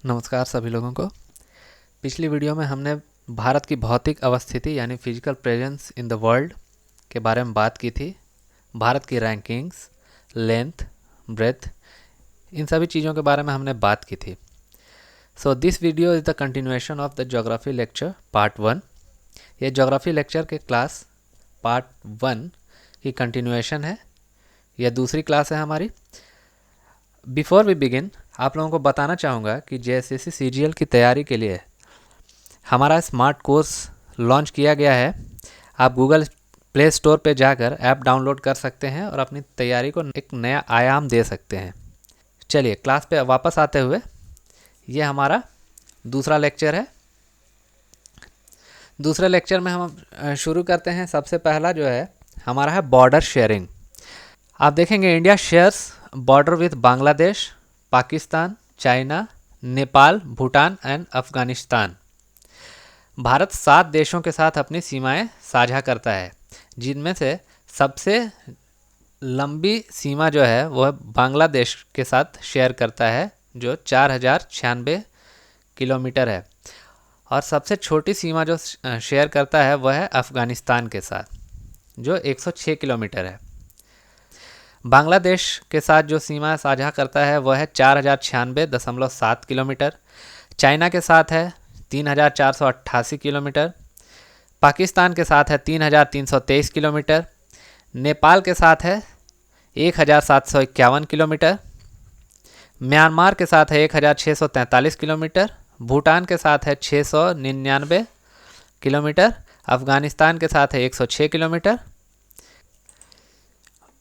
नमस्कार सभी लोगों को। पिछली वीडियो में हमने भारत की भौतिक अवस्थिति यानी physical presence in the world के बारे में बात की थी। भारत की रैंकिंग्स, लेंथ, ब्रेथ, इन सभी चीज़ों के बारे में हमने बात की थी। So this video is the continuation of the geography lecture part 1। ये ज्योग्राफी लेक्चर के क्लास पार्ट 1 की कंटिन्यूएशन है। यह दूसरी क्लास है हमारी। बिफोर वी बिगिन, आप लोगों को बताना चाहूँगा कि जेएसएससी सीजीएल की तैयारी के लिए हमारा स्मार्ट कोर्स लॉन्च किया गया है। आप गूगल प्ले स्टोर पे जाकर ऐप डाउनलोड कर सकते हैं और अपनी तैयारी को एक नया आयाम दे सकते हैं। चलिए क्लास पे वापस आते हुए, ये हमारा दूसरा लेक्चर है। दूसरे लेक्चर में हम शुरू करते हैं। सबसे पहला जो है हमारा है बॉर्डर शेयरिंग। आप देखेंगे India shares border with Bangladesh, Pakistan, China, Nepal, Bhutan and Afghanistan. Bharat 7 देशों के साथ अपनी सीमाएं साझा करता है, जिनमें से सबसे लंबी सीमा जो है वह बांग्लादेश के साथ शेयर करता है, जो 4096 किलोमीटर है। और सबसे छोटी सीमा जो शेयर करता है वह है अफगानिस्तान के साथ, जो 106 किलोमीटर है। बांग्लादेश के साथ जो सीमा साझा करता है वह है 4096.7 किलोमीटर। चाइना के साथ है 3488 किलोमीटर। पाकिस्तान के साथ है 3323 किलोमीटर। नेपाल के साथ है 1751 किलोमीटर। म्यांमार के साथ है 1643 किलोमीटर। भूटान के साथ है 699 किलोमीटर। अफगानिस्तान के साथ है 106 किलोमीटर।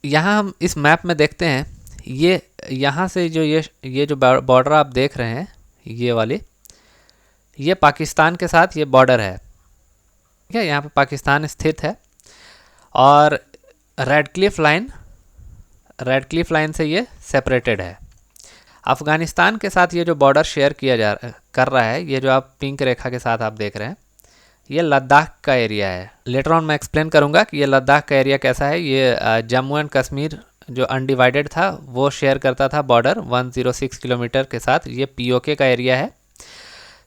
यहाँ हम इस मैप में देखते हैं, ये यहाँ से जो ये जो बॉर्डर आप देख रहे हैं, ये वाली, ये पाकिस्तान के साथ ये बॉर्डर है। ठीक है, यहाँ पे पाकिस्तान स्थित है। और रेड क्लिफ लाइन से ये सेपरेटेड है। अफ़गानिस्तान के साथ ये जो बॉर्डर शेयर किया कर रहा है, ये जो आप पिंक रेखा के साथ आप देख रहे हैं, ये लद्दाख का एरिया है। लेटर ऑन मैं एक्सप्लेन करूंगा कि ये लद्दाख का एरिया कैसा है। ये जम्मू एंड कश्मीर जो अनडिवाइडेड था वो शेयर करता था बॉर्डर 106 किलोमीटर के साथ। ये पीओके का एरिया है।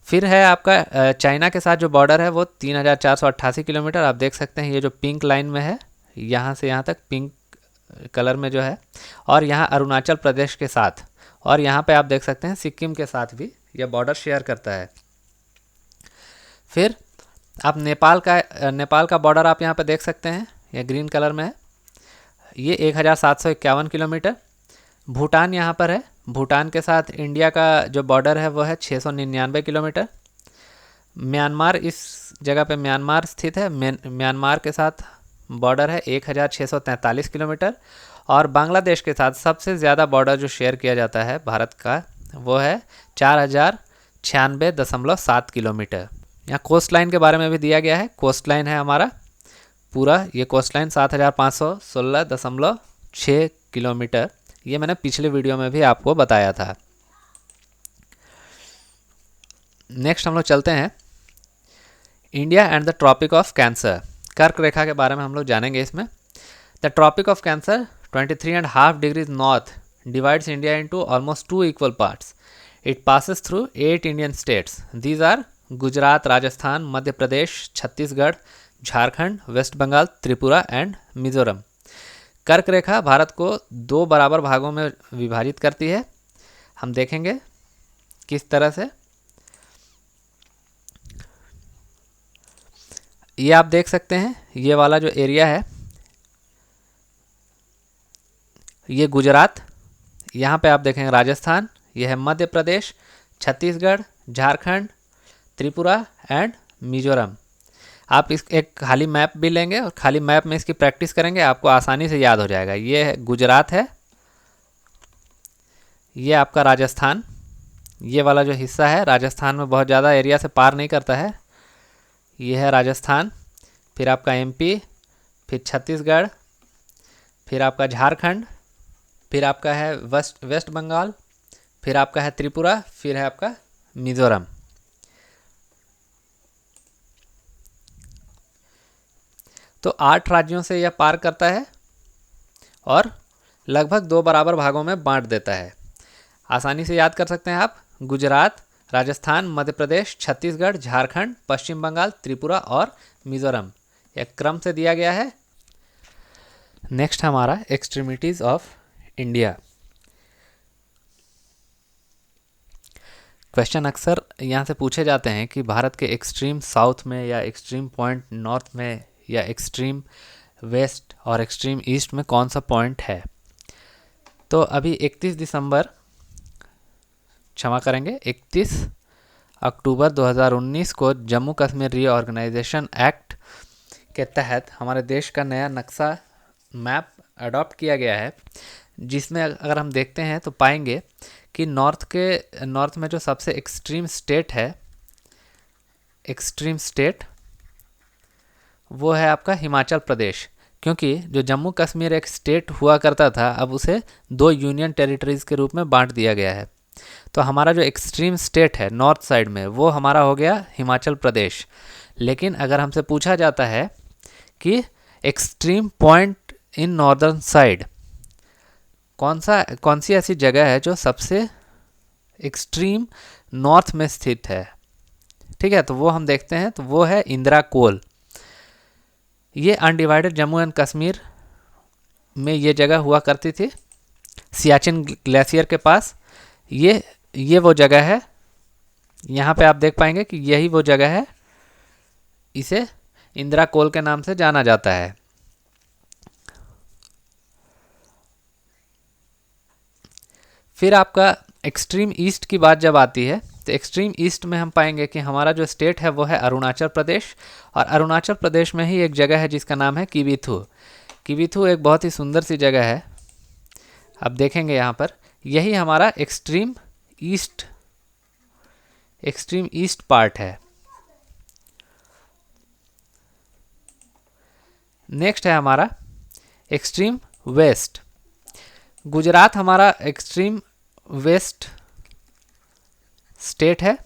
फिर है आपका चाइना के साथ जो बॉर्डर है वो 3488 किलोमीटर। आप देख सकते हैं ये जो पिंक लाइन में है, यहाँ से यहाँ तक पिंक कलर में जो है। और यहाँ अरुणाचल प्रदेश के साथ, और यहाँ पे आप देख सकते हैं सिक्किम के साथ भी यह बॉर्डर शेयर करता है। फिर आप नेपाल का बॉर्डर आप यहाँ पे देख सकते हैं, ये ग्रीन कलर में है। ये 1751 किलोमीटर। भूटान यहाँ पर है। भूटान के साथ इंडिया का जो बॉर्डर है वो है 699 किलोमीटर। म्यांमार, इस जगह पे म्यांमार स्थित है। म्यांमार के साथ बॉर्डर है 1643 किलोमीटर। और बांग्लादेश के साथ सबसे ज़्यादा बॉर्डर जो शेयर किया जाता है भारत का वो है 4096.7 किलोमीटर। यहाँ कोस्ट लाइन के बारे में भी दिया गया है। कोस्ट लाइन है हमारा पूरा, ये कोस्ट लाइन 7516.6 किलोमीटर। ये मैंने पिछले वीडियो में भी आपको बताया था। नेक्स्ट हम लोग चलते हैं India and the tropic of cancer. कर्क रेखा के बारे में हम लोग जानेंगे इसमें। The tropic of cancer 23.5 degrees north divides India into almost 2 equal parts. It passes through 8 Indian states. These are Gujarat, Rajasthan, Madhya Pradesh, Chhattisgarh, Jharkhand, west Bengal, Tripura and Mizoram. कर्क रेखा भारत को 2 बराबर भागों में विभाजित करती है। हम देखेंगे किस तरह से। ये आप देख सकते हैं, ये वाला जो एरिया है ये गुजरात, यहाँ पे आप देखेंगे राजस्थान, यह है मध्य प्रदेश, छत्तीसगढ़, झारखंड, त्रिपुरा एंड मिजोरम। आप इस एक खाली मैप भी लेंगे और खाली मैप में इसकी प्रैक्टिस करेंगे, आपको आसानी से याद हो जाएगा। ये गुजरात है, ये आपका राजस्थान, ये वाला जो हिस्सा है राजस्थान में बहुत ज़्यादा एरिया से पार नहीं करता है। ये है राजस्थान, फिर आपका एमपी, फिर छत्तीसगढ़, फिर आपका झारखंड, फिर आपका है वेस्ट बंगाल, फिर आपका है त्रिपुरा, फिर है आपका मिजोरम। तो 8 राज्यों से यह पार करता है और लगभग 2 बराबर भागों में बांट देता है। आसानी से याद कर सकते हैं आप, गुजरात, राजस्थान, मध्य प्रदेश, छत्तीसगढ़, झारखंड, पश्चिम बंगाल, त्रिपुरा और मिजोरम। यह क्रम से दिया गया है। नेक्स्ट हमारा एक्सट्रीमिटीज ऑफ इंडिया। क्वेश्चन अक्सर यहाँ से पूछे जाते हैं कि भारत के एक्सट्रीम साउथ में या एक्सट्रीम पॉइंट नॉर्थ में या एक्सट्रीम वेस्ट और एक्सट्रीम ईस्ट में कौन सा पॉइंट है। तो अभी 31 दिसंबर, क्षमा करेंगे, 31 अक्टूबर 2019 को जम्मू कश्मीर रीऑर्गेनाइजेशन एक्ट के तहत हमारे देश का नया नक्शा मैप अडॉप्ट किया गया है, जिसमें अगर हम देखते हैं तो पाएंगे कि नॉर्थ में जो सबसे एक्सट्रीम स्टेट है, एक्सट्रीम स्टेट, वो है आपका हिमाचल प्रदेश। क्योंकि जो जम्मू कश्मीर एक स्टेट हुआ करता था, अब उसे 2 यूनियन टेरिटरीज़ के रूप में बांट दिया गया है। तो हमारा जो एक्सट्रीम स्टेट है नॉर्थ साइड में, वो हमारा हो गया हिमाचल प्रदेश। लेकिन अगर हमसे पूछा जाता है कि extreme point in northern side कौन सी ऐसी जगह है जो सबसे एक्सट्रीम नॉर्थ में स्थित है, ठीक है, तो वो हम देखते हैं, तो वो है इंदिरा कोल। ये अनडिवाइडेड जम्मू एंड कश्मीर में ये जगह हुआ करती थी, सियाचिन ग्लेशियर के पास। ये वो जगह है, यहाँ पे आप देख पाएंगे कि यही वो जगह है, इसे इंदिरा कोल के नाम से जाना जाता है। फिर आपका एक्सट्रीम ईस्ट की बात जब आती है, तो एक्सट्रीम ईस्ट में हम पाएंगे कि हमारा जो स्टेट है वो है अरुणाचल प्रदेश। और अरुणाचल प्रदेश में ही एक जगह है जिसका नाम है किविथु। किविथु एक बहुत ही सुंदर सी जगह है, आप देखेंगे यहाँ पर। यही हमारा एक्सट्रीम ईस्ट पार्ट है। नेक्स्ट है हमारा एक्सट्रीम वेस्ट। गुजरात हमारा एक्सट्रीम वेस्ट स्टेट है।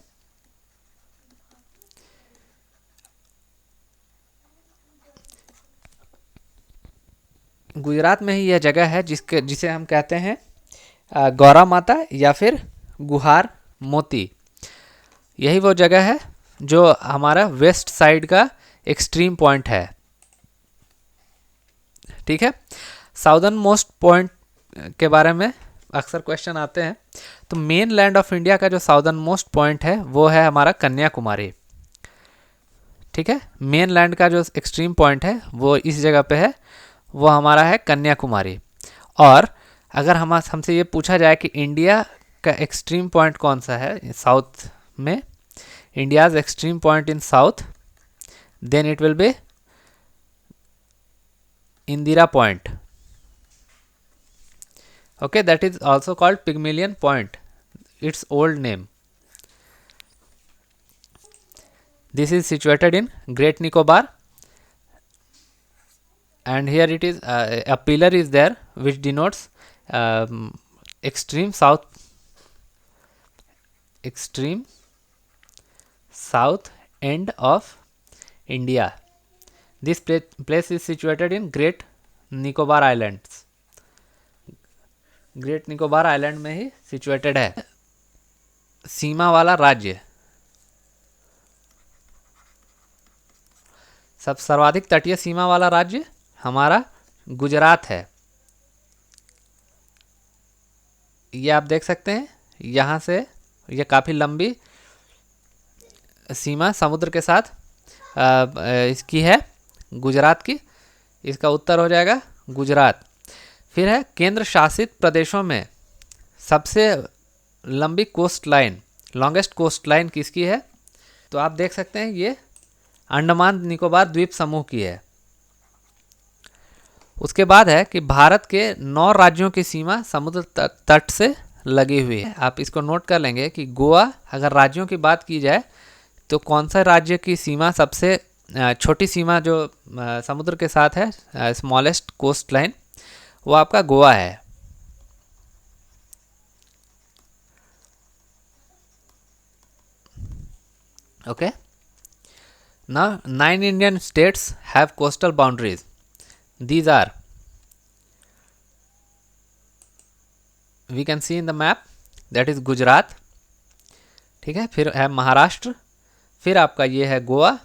गुजरात में ही यह जगह है जिसे हम कहते हैं गौरा माता या फिर गुहार मोती। यही वो जगह है जो हमारा वेस्ट साइड का एक्सट्रीम पॉइंट है, ठीक है। साउदर्न मोस्ट पॉइंट के बारे में अक्सर क्वेश्चन आते हैं। तो मेन लैंड ऑफ इंडिया का जो साउदर्न मोस्ट पॉइंट है वो है हमारा कन्याकुमारी, ठीक है। मेन लैंड का जो एक्सट्रीम पॉइंट है वो इस जगह पे है, वो हमारा है कन्याकुमारी। और अगर हमसे ये पूछा जाए कि इंडिया का एक्सट्रीम पॉइंट कौन सा है साउथ में, India's extreme point in south, then it will be Indira point. Okay, that is also called Pygmalion Point, its old name. This is situated in Great Nicobar, and here it is a pillar is there which denotes extreme south end of India. This place is situated in Great Nicobar Islands. Great Nicobar island में ही situated है। सीमा वाला राज्य, सर्वाधिक तटीय सीमा वाला राज्य हमारा गुजरात है। ये आप देख सकते हैं, यहाँ से ये काफ़ी लंबी सीमा समुद्र के साथ इसकी है गुजरात की। इसका उत्तर हो जाएगा गुजरात। फिर है केंद्र शासित प्रदेशों में सबसे लंबी coast line, longest coast line किसकी है, तो आप देख सकते हैं ये अंडमान निकोबार द्वीप समूह की है। उसके बाद है कि भारत के 9 राज्यों की सीमा समुद्र तट से लगी हुई है। आप इसको नोट कर लेंगे कि गोवा, अगर राज्यों की बात की जाए तो कौन सा राज्य की सीमा सबसे छोटी सीमा जो समुद्र के साथ है, स्मॉलेस्ट कोस्ट लाइन, वो आपका गोवा है। Okay, now 9 Indian states have coastal boundaries. These are, we can see in the map, that is Gujarat, ठीक है। फिर है महाराष्ट्र, फिर आपका ये है गोवा,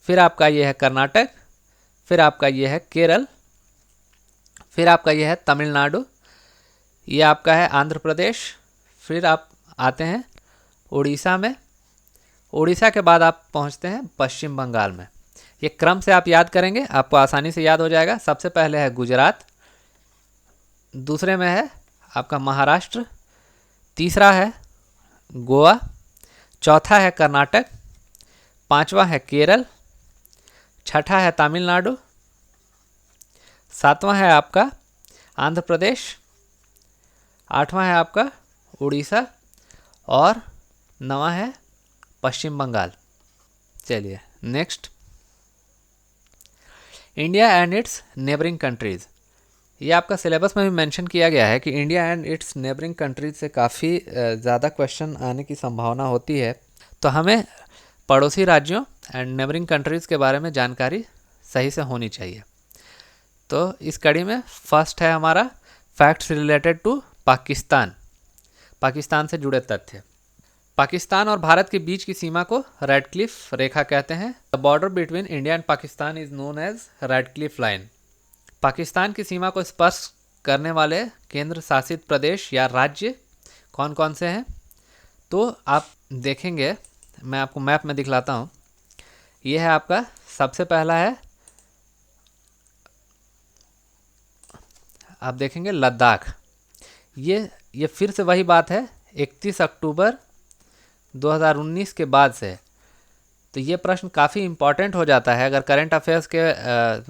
फिर आपका ये है कर्नाटक, फिर आपका ये है केरल, फिर आपका ये है तमिलनाडु, ये आपका है आंध्र प्रदेश, फिर आप आते हैं उड़ीसा में, उड़ीसा के बाद आप पहुंचते हैं पश्चिम बंगाल में। ये क्रम से आप याद करेंगे, आपको आसानी से याद हो जाएगा। सबसे पहले है गुजरात, दूसरे में है आपका महाराष्ट्र, तीसरा है गोवा, चौथा है कर्नाटक, पांचवा है केरल, छठा है तमिलनाडु, सातवां है आपका आंध्र प्रदेश, आठवां है आपका उड़ीसा और नवां है पश्चिम बंगाल। चलिए next, India and it's neighbouring countries. ये आपका सिलेबस में भी मेंशन किया गया है कि India and it's neighbouring countries से काफ़ी ज़्यादा क्वेश्चन आने की संभावना होती है, तो हमें पड़ोसी राज्यों एंड नेबरिंग कंट्रीज़ के बारे में जानकारी सही से होनी चाहिए। तो इस कड़ी में फर्स्ट है हमारा facts related to Pakistan, Pakistan से जुड़े तथ्य। पाकिस्तान और भारत के बीच की सीमा को रेडक्लिफ रेखा कहते हैं। The border between India and Pakistan is known as Radcliffe line. Pakistan की सीमा को स्पर्श करने वाले केंद्र शासित प्रदेश या राज्य कौन कौन से हैं, तो आप देखेंगे, मैं आपको मैप में दिखलाता हूँ। ये है आपका सबसे पहला है, आप देखेंगे लद्दाख। ये फिर से वही बात है, 31 अक्टूबर 2019 के बाद से। तो ये प्रश्न काफ़ी इम्पॉर्टेंट हो जाता है अगर करंट अफेयर्स के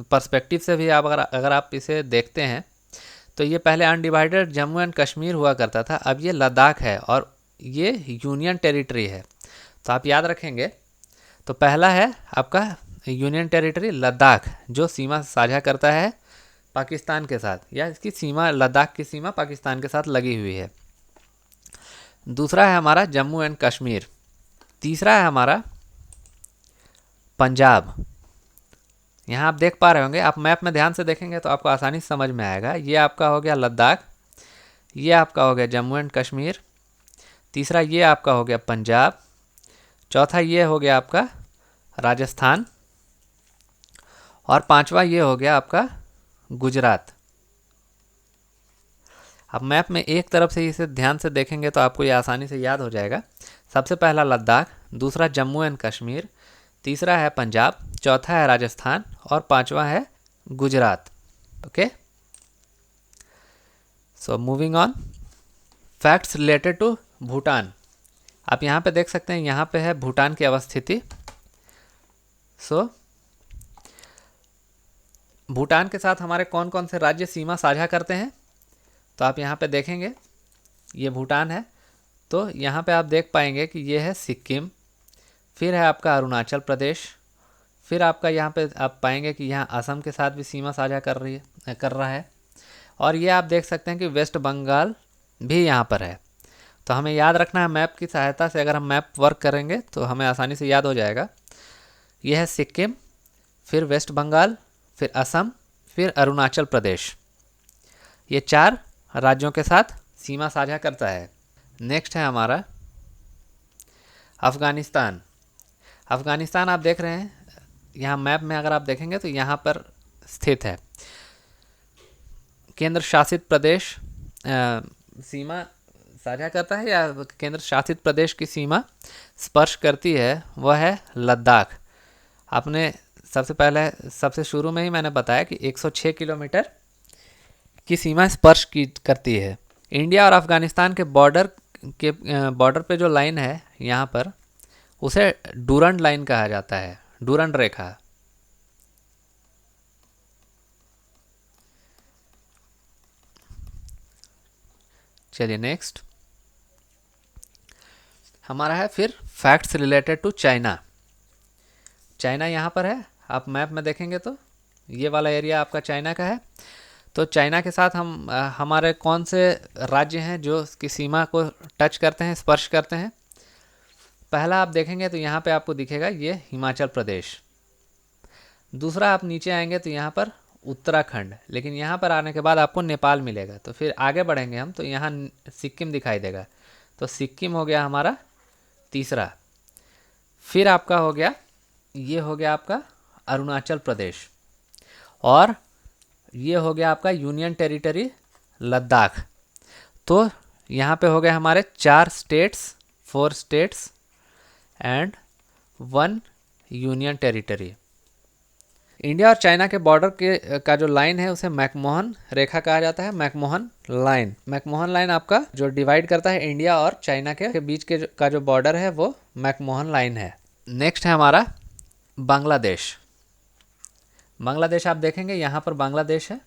पर्सपेक्टिव से भी आप अगर आप इसे देखते हैं। तो ये पहले अनडिवाइडेड जम्मू एंड कश्मीर हुआ करता था, अब ये लद्दाख है और ये यूनियन टेरिटरी है। तो आप याद रखेंगे, तो पहला है आपका यूनियन टेरिटरी लद्दाख, जो सीमा साझा करता है पाकिस्तान के साथ, या इसकी सीमा, लद्दाख की सीमा पाकिस्तान के साथ लगी हुई है। दूसरा है हमारा जम्मू एंड कश्मीर, तीसरा है हमारा पंजाब। यहाँ आप देख पा रहे होंगे, आप मैप में ध्यान से देखेंगे तो आपको आसानी से समझ में आएगा। ये आपका हो गया लद्दाख, ये आपका हो गया जम्मू एंड कश्मीर, तीसरा ये आपका हो गया पंजाब, चौथा ये हो गया आपका राजस्थान और पांचवा ये हो गया आपका गुजरात। अब मैप में एक तरफ से इसे ध्यान से देखेंगे तो आपको ये आसानी से याद हो जाएगा। सबसे पहला लद्दाख, दूसरा जम्मू एंड कश्मीर, तीसरा है पंजाब, चौथा है राजस्थान और पांचवा है Gujarat. Okay, so moving on, facts related to Bhutan. आप यहाँ पे देख सकते हैं, यहाँ पे है भूटान की अवस्थिति। सो भूटान के साथ हमारे कौन कौन से राज्य सीमा साझा करते हैं, तो आप यहाँ पे देखेंगे ये भूटान है। तो यहाँ पे आप देख पाएंगे कि ये है सिक्किम, फिर है आपका अरुणाचल प्रदेश, फिर आपका यहाँ पे आप पाएंगे कि यहाँ असम के साथ भी सीमा साझा कर रहा है, और ये आप देख सकते हैं कि वेस्ट बंगाल भी यहाँ पर है। तो हमें याद रखना है, मैप की सहायता से अगर हम मैप वर्क करेंगे तो हमें आसानी से याद हो जाएगा। यह है सिक्किम, फिर वेस्ट बंगाल, फिर असम, फिर अरुणाचल प्रदेश। ये 4 राज्यों के साथ सीमा साझा करता है। नेक्स्ट है हमारा अफ़गानिस्तान। अफ़गानिस्तान आप देख रहे हैं, यहाँ मैप में अगर आप देखेंगे तो यहाँ पर स्थित है। केंद्र शासित प्रदेश सीमा साझा करता है या केंद्र शासित प्रदेश की सीमा स्पर्श करती है, वह है लद्दाख। आपने सबसे शुरू में ही मैंने बताया कि 106 किलोमीटर की सीमा स्पर्श करती है। इंडिया और अफ़गानिस्तान के बॉर्डर पे जो लाइन है यहाँ पर, उसे डूरंड लाइन कहा जाता है, डूरंड रेखा। चलिए नेक्स्ट हमारा है फिर facts related to China. China यहाँ पर है, आप मैप में देखेंगे तो ये वाला एरिया आपका चाइना का है। तो चाइना के साथ हमारे कौन से राज्य हैं जो इसकी सीमा को टच करते हैं, स्पर्श करते हैं। पहला आप देखेंगे तो यहाँ पे आपको दिखेगा ये हिमाचल प्रदेश। दूसरा आप नीचे आएंगे तो यहाँ पर उत्तराखंड, लेकिन यहाँ पर आने के बाद आपको नेपाल मिलेगा। तो फिर आगे बढ़ेंगे हम तो यहाँ सिक्किम दिखाई देगा। तो सिक्किम हो गया हमारा तीसरा। फिर आपका हो गया, ये हो गया आपका अरुणाचल प्रदेश, और ये हो गया आपका यूनियन टेरिटरी लद्दाख। तो यहाँ पे हो गए हमारे 4 states, 4 states and 1 union territory. India और चाइना के बॉर्डर के का जो लाइन है उसे मैकमोहन रेखा कहा जाता है, मैकमोहन लाइन। मैकमोहन लाइन आपका जो डिवाइड करता है इंडिया और चाइना के बीच के का जो बॉर्डर है वो मैकमोहन लाइन है। नेक्स्ट है हमारा बांग्लादेश। बांग्लादेश आप देखेंगे यहाँ पर बांग्लादेश है।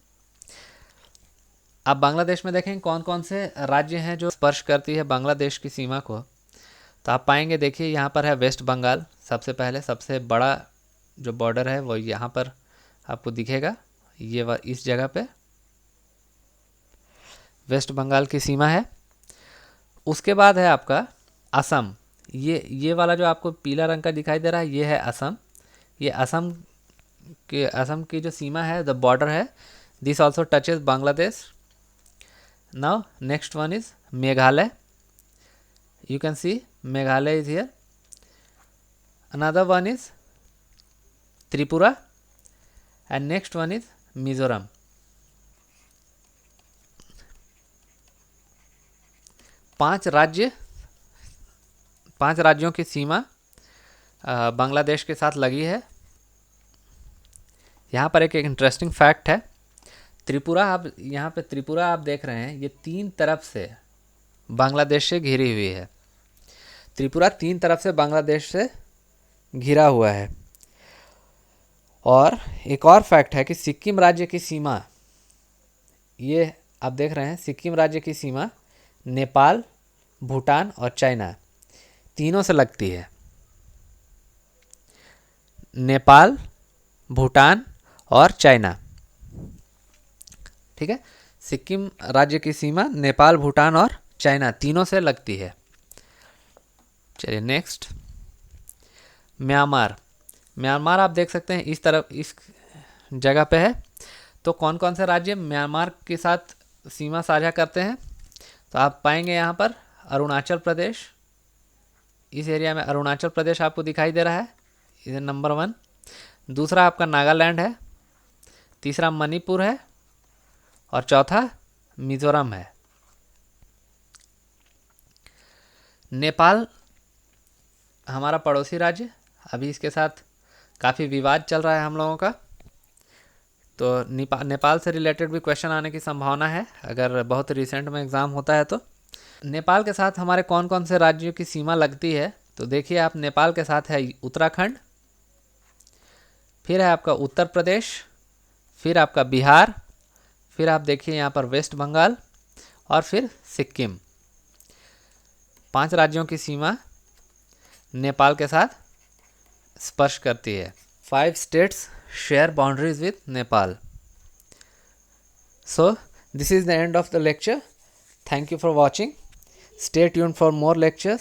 आप बांग्लादेश में देखेंगे कौन कौन से राज्य हैं जो स्पर्श करती है बांग्लादेश की सीमा को। तो आप पाएंगे, देखिए यहाँ पर है वेस्ट बंगाल, सबसे पहले सबसे बड़ा जो बॉर्डर है वो यहाँ पर आपको दिखेगा, ये इस जगह पे वेस्ट बंगाल की सीमा है। उसके बाद है आपका असम। ये वाला जो आपको पीला रंग का दिखाई दे रहा है ये है असम। ये असम की जो सीमा है, द बॉर्डर है, this also touches Bangladesh. Now next one is Meghalaya. You can see Meghalaya is here. Another one is Tripura and next one is Mizoram. पांच राज्यों की सीमा बांग्लादेश के साथ लगी है। यहाँ पर एक इंटरेस्टिंग फैक्ट है, त्रिपुरा, आप यहाँ पे त्रिपुरा आप देख रहे हैं, ये 3 तरफ से बांग्लादेश से घिरी हुई है। त्रिपुरा 3 तरफ से बांग्लादेश से घिरा हुआ है। और एक और फैक्ट है कि सिक्किम राज्य की सीमा, ये आप देख रहे हैं, सिक्किम राज्य की सीमा नेपाल, भूटान और चाइना तीनों से लगती है। नेपाल, भूटान और चाइना, ठीक है। सिक्किम राज्य की सीमा नेपाल, भूटान और चाइना तीनों से लगती है। चलिए नेक्स्ट, म्यांमार। म्यांमार आप देख सकते हैं इस तरफ, इस जगह पे है। तो कौन कौन से राज्य म्यांमार के साथ सीमा साझा करते हैं? तो आप पाएंगे यहाँ पर अरुणाचल प्रदेश, इस एरिया में अरुणाचल प्रदेश आपको दिखाई दे रहा है, इधर नंबर 1। दूसरा आपका नागालैंड है, तीसरा मणिपुर है और चौथा मिजोरम है। नेपाल हमारा पड़ोसी राज्य, अभी इसके साथ काफ़ी विवाद चल रहा है हम लोगों का, तो नेपाल से रिलेटेड भी क्वेश्चन आने की संभावना है अगर बहुत रिसेंट में एग्ज़ाम होता है तो। नेपाल के साथ हमारे कौन कौन से राज्यों की सीमा लगती है? तो देखिए आप, नेपाल के साथ है उत्तराखंड, फिर है आपका उत्तर प्रदेश, फिर आपका बिहार, फिर आप देखिए यहाँ पर वेस्ट बंगाल और फिर सिक्किम। 5 राज्यों की सीमा नेपाल के साथ स्पर्श करती है। 5 states share boundaries with Nepal. So this is the end of the lecture. Thank you for watching. Stay tuned for more lectures.